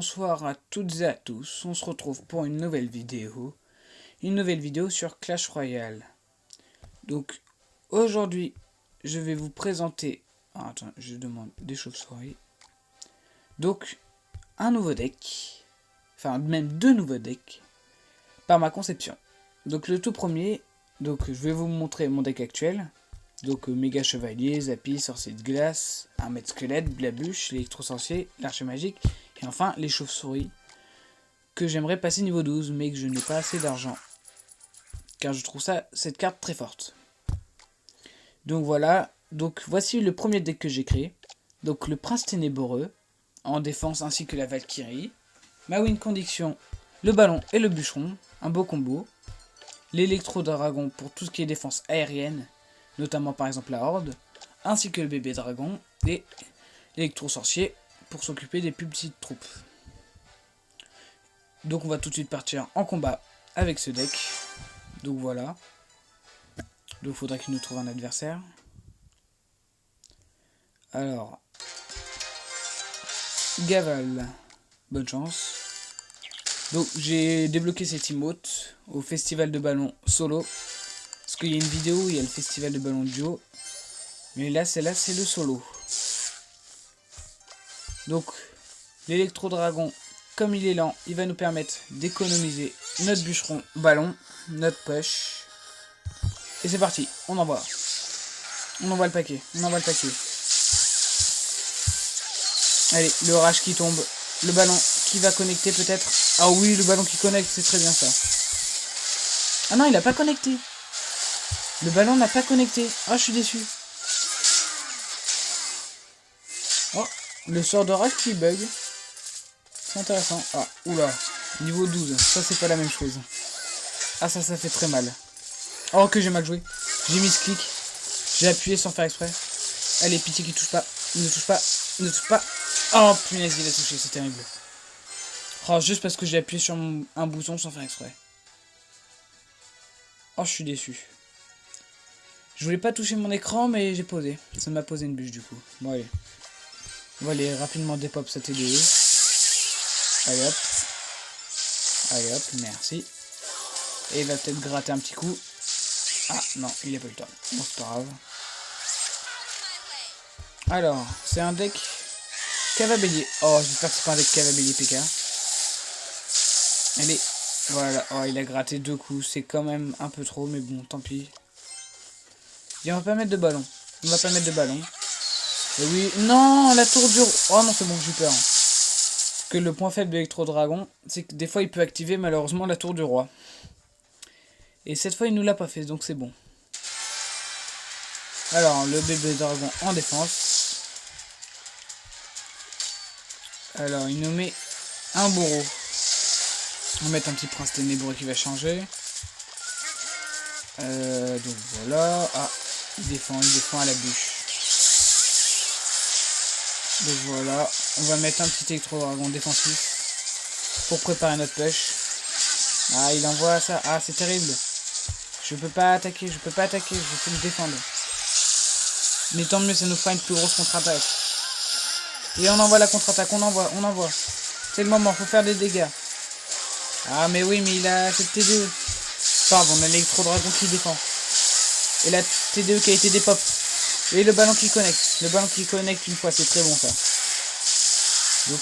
bonsoir à toutes et à tous, on se retrouve pour une nouvelle vidéo sur Clash Royale. Donc aujourd'hui je vais vous présenter, attends je demande des chauves-souris, donc un nouveau deck, enfin même deux nouveaux decks par ma conception. Donc le tout premier, donc je vais vous montrer mon deck actuel. Donc méga chevalier, Zappy, sorcier de glace, un maître squelette, Blabuche, l'électro-sorcier, l'archer magique, et enfin les chauves-souris, que j'aimerais passer niveau 12, mais que je n'ai pas assez d'argent. Car je trouve cette carte très forte. Donc voilà, donc voici le premier deck que j'ai créé. Donc le prince ténébreux, en défense ainsi que la Valkyrie. Ma win condition, le ballon et le bûcheron, un beau combo. L'électro-dragon pour tout ce qui est défense aérienne, notamment par exemple la horde, ainsi que le bébé dragon et l'électro-sorcier pour s'occuper des plus petites troupes. Donc on va tout de suite partir en combat avec ce deck. Donc voilà. Donc il faudra qu'il nous trouve un adversaire. Alors, Gaval, bonne chance. Donc j'ai débloqué cet emote au festival de ballon solo. Parce qu'il y a une vidéo où il y a le festival de ballon duo. Mais là, celle-là, c'est le solo. Donc, l'électro-dragon, comme il est lent, il va nous permettre d'économiser notre bûcheron ballon, notre push. Et c'est parti, on envoie. On envoie le paquet, Allez, le rage qui tombe. Le ballon qui va connecter peut-être. Ah oui, le ballon qui connecte, c'est très bien ça. Ah non, il n'a pas connecté. Le ballon n'a pas connecté. Ah, je suis déçu. Oh, le sort de rage qui bug. C'est intéressant. Ah, oula. Niveau 12. Ça, c'est pas la même chose. Ah, ça fait très mal. Oh, que j'ai mal joué. J'ai mis ce clic. J'ai appuyé sans faire exprès. Allez, pitié qui touche pas. Ne touche pas. Ne touche pas. Oh, punaise, il a touché. C'est terrible. Oh, juste parce que j'ai appuyé sur un bouton sans faire exprès. Oh, je suis déçu. Je voulais pas toucher mon écran, mais j'ai posé. Ça m'a posé une bûche, du coup. Bon, allez. On va aller rapidement dépop sa TDE. Allez, hop. Allez, hop, merci. Et il va peut-être gratter un petit coup. Ah, non, il n'a pas eu le temps. Bon, c'est pas grave. Alors, c'est un deck Cavabellier. Oh, j'espère que c'est pas un deck Cavabellier PK. Allez, voilà. Oh, il a gratté deux coups. C'est quand même un peu trop, mais bon, tant pis. Et on va pas mettre de ballon. On va pas mettre de ballon. Et oui, non, la tour du... Oh non, c'est bon, j'ai peur. Parce que le point faible de l'électro-dragon, c'est que des fois, il peut activer malheureusement la tour du roi. Et cette fois, il nous l'a pas fait, donc c'est bon. Alors, le bébé dragon en défense. Alors, il nous met un bourreau. On va mettre un petit prince ténébreux qui va changer. Donc voilà. Ah, il défend à la bûche. Donc voilà. On va mettre un petit électro-dragon défensif pour préparer notre push. Ah, il envoie ça. Ah, c'est terrible. Je peux pas attaquer, je faut me défendre. Mais tant mieux, ça nous fera une plus grosse contre-attaque. Et on envoie la contre-attaque, on envoie. C'est le moment, faut faire des dégâts. Ah mais oui, mais il a cette TDE. Pardon, on a l'électro-dragon qui défend. Et la TDE qui a été dépop. Et le ballon qui connecte. Le ballon qui connecte une fois, c'est très bon ça. Donc,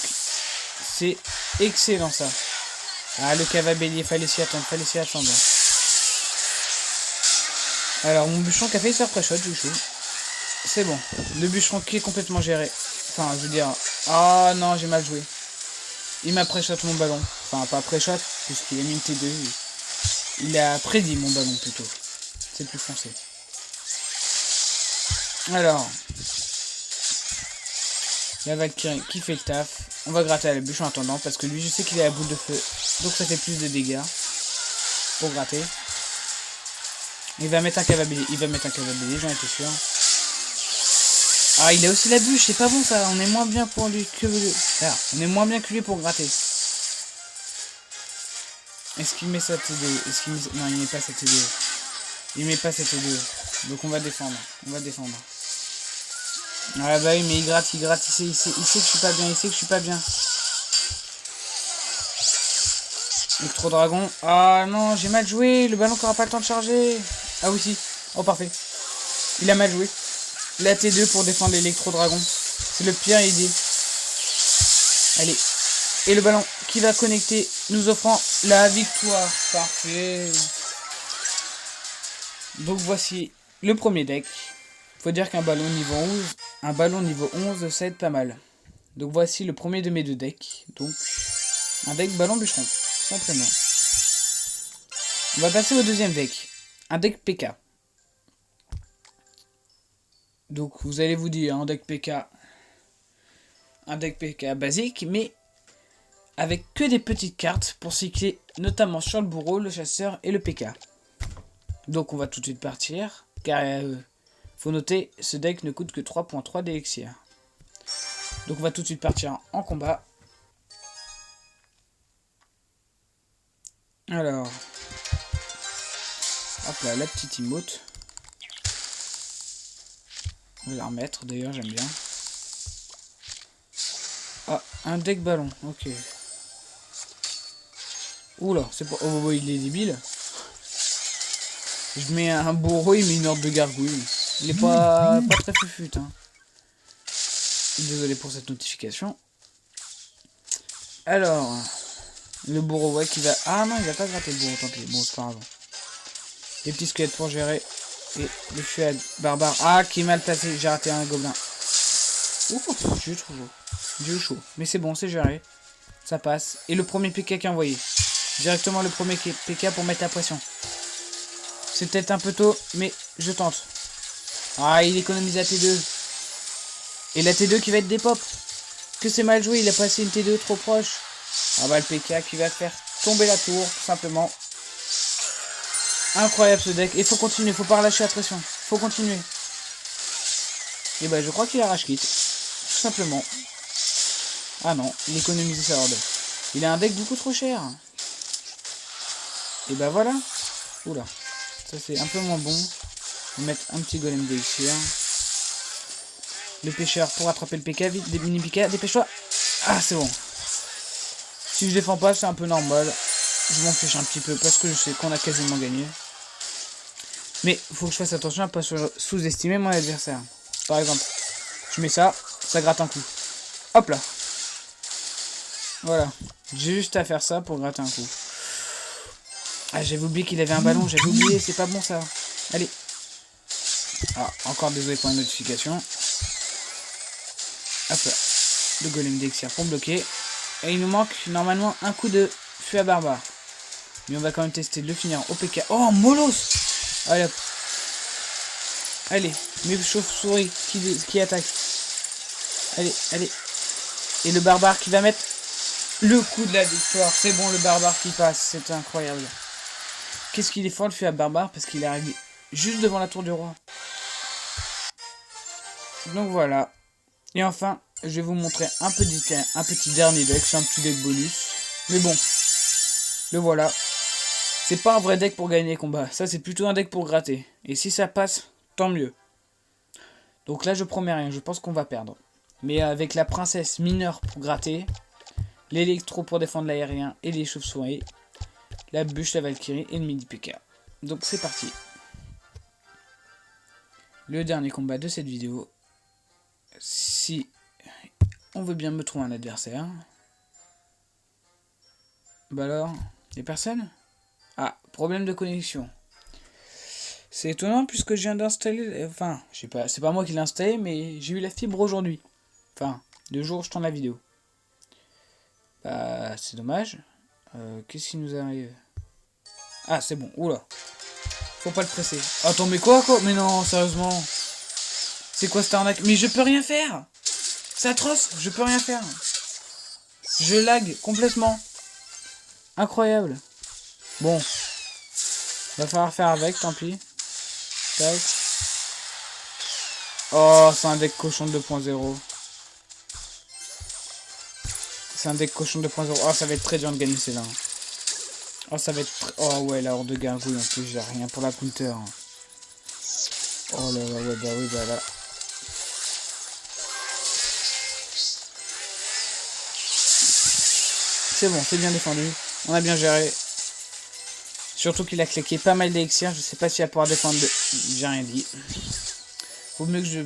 c'est excellent ça. Ah, le Cavabellier, fallait s'y attendre. Alors, mon bûcheron qui a failli se faire pré-shot, du coup. C'est bon. Le bûcheron qui est complètement géré. Enfin, je veux dire... Ah non, j'ai mal joué. Il m'a pré-shot mon ballon. Enfin, pas pré-shot, puisqu'il a mis une T2. Il a prédit mon ballon, plutôt. C'est plus foncé. Alors... La Valkyrie qui fait le taf. On va gratter à la bûche en attendant, parce que lui, je sais qu'il est à boule de feu. Donc ça fait plus de dégâts. Pour gratter. Il va mettre un Cavabellier, j'en étais sûr. Ah, il a aussi la bûche, c'est pas bon ça. On est moins bien pour lui que lui. Ah, on est moins bien que lui pour gratter. Est-ce qu'il met sa TD? Non, il met pas sa TD. Il met pas sa TD. Donc on va défendre. Ah bah oui, mais il gratte. Il sait que je suis pas bien. Électro-dragon. Ah non, j'ai mal joué. Le ballon qui aura pas le temps de charger. Ah oui, si. Oh, parfait. Il a mal joué. La T2 pour défendre l'électro-dragon. C'est le pire idée. Allez. Et le ballon qui va connecter, nous offrant la victoire. Parfait. Donc voici le premier deck. Faut dire qu'un ballon niveau 11, ça aide pas mal. Donc voici le premier de mes deux decks. Donc un deck ballon bûcheron, tout simplement. On va passer au deuxième deck. Un deck PK. Donc vous allez vous dire un deck PK basique, mais avec que des petites cartes pour cycler, notamment sur le bourreau, le chasseur et le PK. Donc on va tout de suite partir, car faut noter, ce deck ne coûte que 3.3 d'élixir. Donc on va tout de suite partir en combat. Alors, hop là, la petite emote. On va la remettre, d'ailleurs j'aime bien. Ah, un deck ballon, ok. Oula, c'est pas... Oh, il est débile. Je mets un bourreau, il met une horde de gargouilles. Il est pas très fufut, hein. Désolé pour cette notification. Alors, le bourreau, ouais, qui va... Ah non, il va pas gratter le bourreau, tant pis. Bon, c'est pas grave. Les petits squelettes pour gérer. Et le fuad barbare. Ah, qui est mal placé. J'ai raté un gobelin. Ouh, j'ai eu trop chaud. J'ai eu chaud. Mais c'est bon, c'est géré. Ça passe. Et le premier PK qui est envoyé. Directement le premier PK pour mettre la pression. C'est peut-être un peu tôt, mais je tente. Ah, il économise la T2. Et la T2 qui va être des pop. Que c'est mal joué, il a passé une T2 trop proche. Ah bah le PK qui va faire tomber la tour, tout simplement. Incroyable ce deck. Et faut continuer, faut pas relâcher la pression. Faut continuer. Et bah je crois qu'il a rage quitte. Tout simplement. Ah non, il économise sa horde. Il a un deck beaucoup trop cher. Et bah voilà. Oula. Ça c'est un peu moins bon. On va mettre un petit golem d'élixir. Le pêcheur pour attraper le PK. Vite, des mini PK. Dépêche-toi. Ah, c'est bon. Si je défends pas, c'est un peu normal. Je m'en fiche un petit peu parce que je sais qu'on a quasiment gagné. Mais il faut que je fasse attention à ne pas sous-estimer mon adversaire. Par exemple, je mets ça, ça gratte un coup. Hop là. Voilà. J'ai juste à faire ça pour gratter un coup. Ah, j'avais oublié qu'il avait un ballon. J'avais oublié, c'est pas bon ça. Allez. Ah, encore désolé pour la notification. Hop là. Le golem d'élixir pour bloquer. Et il nous manque normalement un coup de feu à barbare. Mais on va quand même tester de le finir au PK. Oh, Molos. Allez hop. Allez, mes chauves-souris qui attaquent. Allez, allez. Et le barbare qui va mettre le coup de la victoire. C'est bon, le barbare qui passe. C'est incroyable. Qu'est-ce qu'il est fort le feu à barbare parce qu'il est arrivé juste devant la tour du roi. Donc voilà. Et enfin, je vais vous montrer un petit dernier deck. C'est un petit deck bonus. Mais bon, le voilà. C'est pas un vrai deck pour gagner les combats. Ça, c'est plutôt un deck pour gratter. Et si ça passe, tant mieux. Donc là, je promets rien. Je pense qu'on va perdre. Mais avec la princesse mineure pour gratter, l'électro pour défendre l'aérien et les chauves-souris, la bûche, la valkyrie et le midi PK. Donc c'est parti. Le dernier combat de cette vidéo. Si on veut bien me trouver un adversaire. Bah alors, y'a personne? Ah, problème de connexion. C'est étonnant puisque je viens d'installer... Enfin, je sais pas, c'est pas moi qui l'ai installé, mais j'ai eu la fibre aujourd'hui. Enfin, 2 jours je tourne la vidéo. Bah, c'est dommage. Qu'est-ce qui nous arrive? Ah, c'est bon, oula. Faut pas le presser. Attends, mais quoi? Mais non, sérieusement. C'est quoi cette arnaque? Mais je peux rien faire. C'est atroce, je peux rien faire. Je lag complètement. Incroyable. Bon. Va falloir faire avec, tant pis. Tac. Oh, c'est un deck cochon 2.0. C'est un deck cochon 2.0. Oh, ça va être très dur de gagner celle-là. Oh, ça va être... Oh, ouais, la horde de gargouilles, en plus, j'ai rien pour la counter. Oh là là, ouais, bah oui, bah là. C'est bon, c'est bien défendu. On a bien géré. Surtout qu'il a claqué pas mal d'élixir. Je sais pas s'il va pouvoir défendre. J'ai rien dit. Faut mieux que je...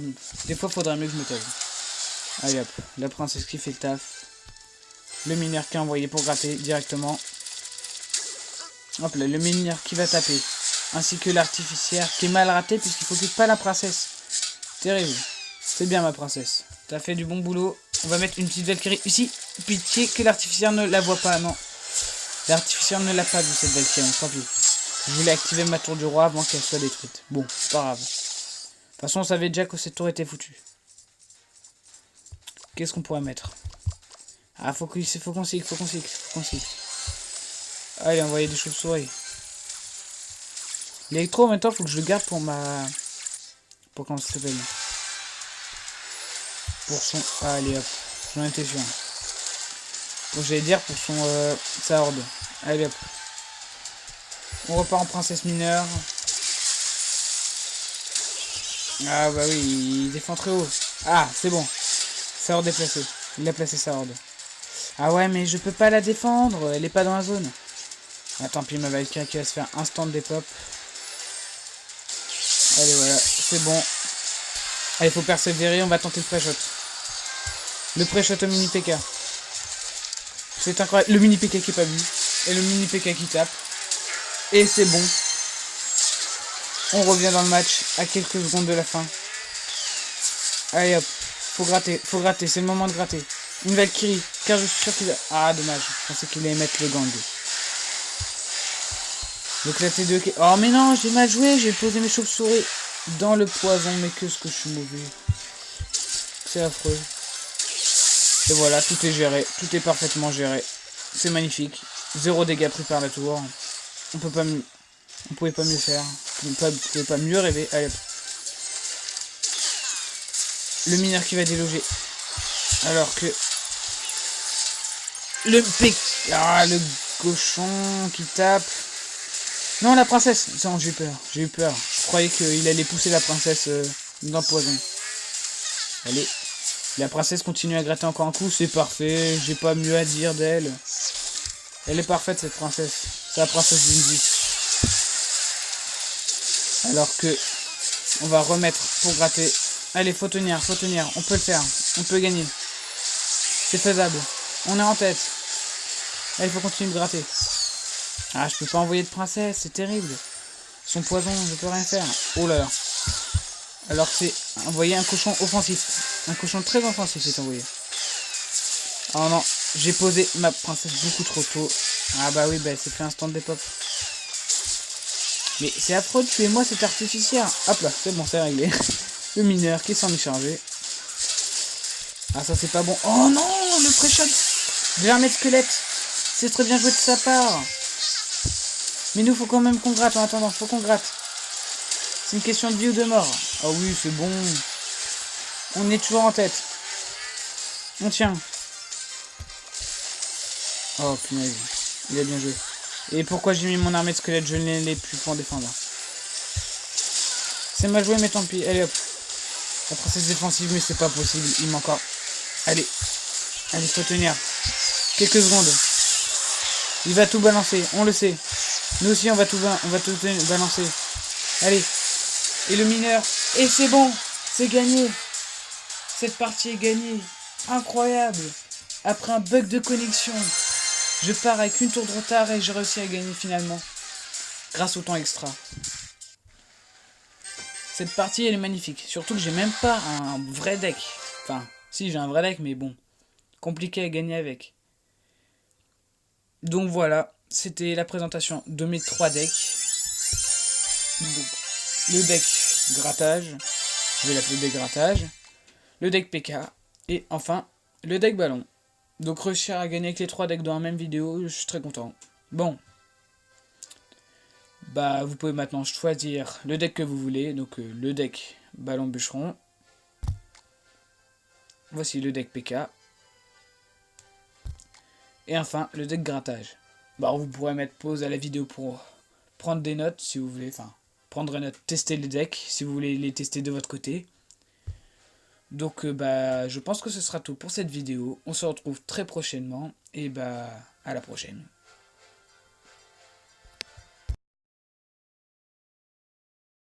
Des fois, faudrait mieux que je me taise. Allez hop. La princesse qui fait le taf. Le mineur qui est envoyé pour gratter directement. Hop là, le mineur qui va taper. Ainsi que l'artificière qui est mal raté puisqu'il focus pas la princesse. Terrible. C'est bien ma princesse. T'as fait du bon boulot. On va mettre une petite Valkyrie ici. Pitié que l'artificière ne la voit pas. Non. L'artificière ne l'a pas vu cette Valkyrie. Tant pis. Je voulais activer ma tour du roi avant qu'elle soit détruite. Bon, c'est pas grave. De toute façon, on savait déjà que cette tour était foutue. Qu'est-ce qu'on pourrait mettre? Ah, faut qu'on cycle, faut qu'on cycle. Allez, envoyer des chauves-souris. L'électro, en même temps, faut que je le garde pour ma... Pour comment ça s'appelle? Pour son... Ah, allez, hop. J'en étais sûr. Donc, j'allais dire pour son... sa horde. Allez, hop. On repart en princesse mineure. Ah, bah oui, il défend très haut. Ah, c'est bon. Sa horde est placée. Il a placé sa horde. Ah ouais, mais je peux pas la défendre. Elle est pas dans la zone. Ah, tant pis, ma Valkyrie qui va se faire instant des pop. Allez, voilà, c'est bon. Allez, faut persévérer, on va tenter le pré-shot. Le pré-shot au mini PK. C'est incroyable. Le mini PK qui est pas vu. Et le mini PK qui tape. Et c'est bon. On revient dans le match à quelques secondes de la fin. Allez hop. Faut gratter, c'est le moment de gratter. Une Valkyrie, car je suis sûr qu'il va... Ah, dommage. Je pensais qu'il allait mettre le gang. Donc la T2 qui... Oh mais non, j'ai mal joué, j'ai posé mes chauves-souris dans le poison, mais que ce que je suis mauvais. C'est affreux. Et voilà, tout est géré, tout est parfaitement géré. C'est magnifique. 0 dégâts pris par la tour. On peut pas mieux... On pouvait pas mieux faire. On pouvait pas mieux rêver. Allez hop. Le mineur qui va déloger. Alors que... le cochon qui tape. Non, la princesse. Non, j'ai eu peur. Je croyais qu'il allait pousser la princesse dans le poison. Allez. La princesse continue à gratter encore un coup. C'est parfait. J'ai pas mieux à dire d'elle. Elle est parfaite, cette princesse. C'est la princesse d'Indy. Alors que... On va remettre pour gratter. Allez, faut tenir. On peut le faire. On peut gagner. C'est faisable. On est en tête. Allez, il faut continuer de gratter. Ah, je peux pas envoyer de princesse, c'est terrible. Son poison, je peux rien faire. Oh là là. Alors que c'est envoyer un cochon offensif. Un cochon très offensif, c'est envoyé. Oh non, j'ai posé ma princesse beaucoup trop tôt. Ah bah oui, bah elle s'est fait un stand des pop. Mais c'est affreux, tuez-moi cet artificiel. Hop là, c'est bon, c'est réglé. Le mineur qui s'en est chargé. Ah ça c'est pas bon. Oh non, le pré-shot de l'armée de squelette. C'est très bien joué de sa part. Mais nous, faut quand même qu'on gratte en attendant. Faut qu'on gratte. C'est une question de vie ou de mort. Ah oui, c'est bon. On est toujours en tête. On tient. Oh, punaise. Il a bien joué. Et pourquoi j'ai mis mon armée de squelette? Je ne l'ai plus pour en défendre. C'est mal joué, mais tant pis. Allez, hop. La princesse défensive, mais c'est pas possible. Il manque encore. Allez. Allez, faut tenir. Quelques secondes. Il va tout balancer. On le sait. Nous aussi, on va tout balancer. Allez. Et le mineur. Et c'est bon. C'est gagné. Cette partie est gagnée. Incroyable. Après un bug de connexion. Je pars avec une tour de retard et j'ai réussi à gagner finalement. Grâce au temps extra. Cette partie, elle est magnifique. Surtout que j'ai même pas un vrai deck. Enfin, si, j'ai un vrai deck, mais bon. Compliqué à gagner avec. Donc voilà. C'était la présentation de mes 3 decks. Donc, le deck grattage, je vais l'appeler deck grattage, le deck PK, et enfin, le deck ballon. Donc réussir à gagner avec les 3 decks dans la même vidéo, je suis très content. Bon. Bah, vous pouvez maintenant choisir le deck que vous voulez, donc le deck ballon bûcheron. Voici le deck PK. Et enfin, le deck grattage. Bah, vous pourrez mettre pause à la vidéo pour prendre des notes si vous voulez, enfin, prendre des notes, tester les decks si vous voulez les tester de votre côté. Donc, bah, je pense que ce sera tout pour cette vidéo. On se retrouve très prochainement et bah, à la prochaine.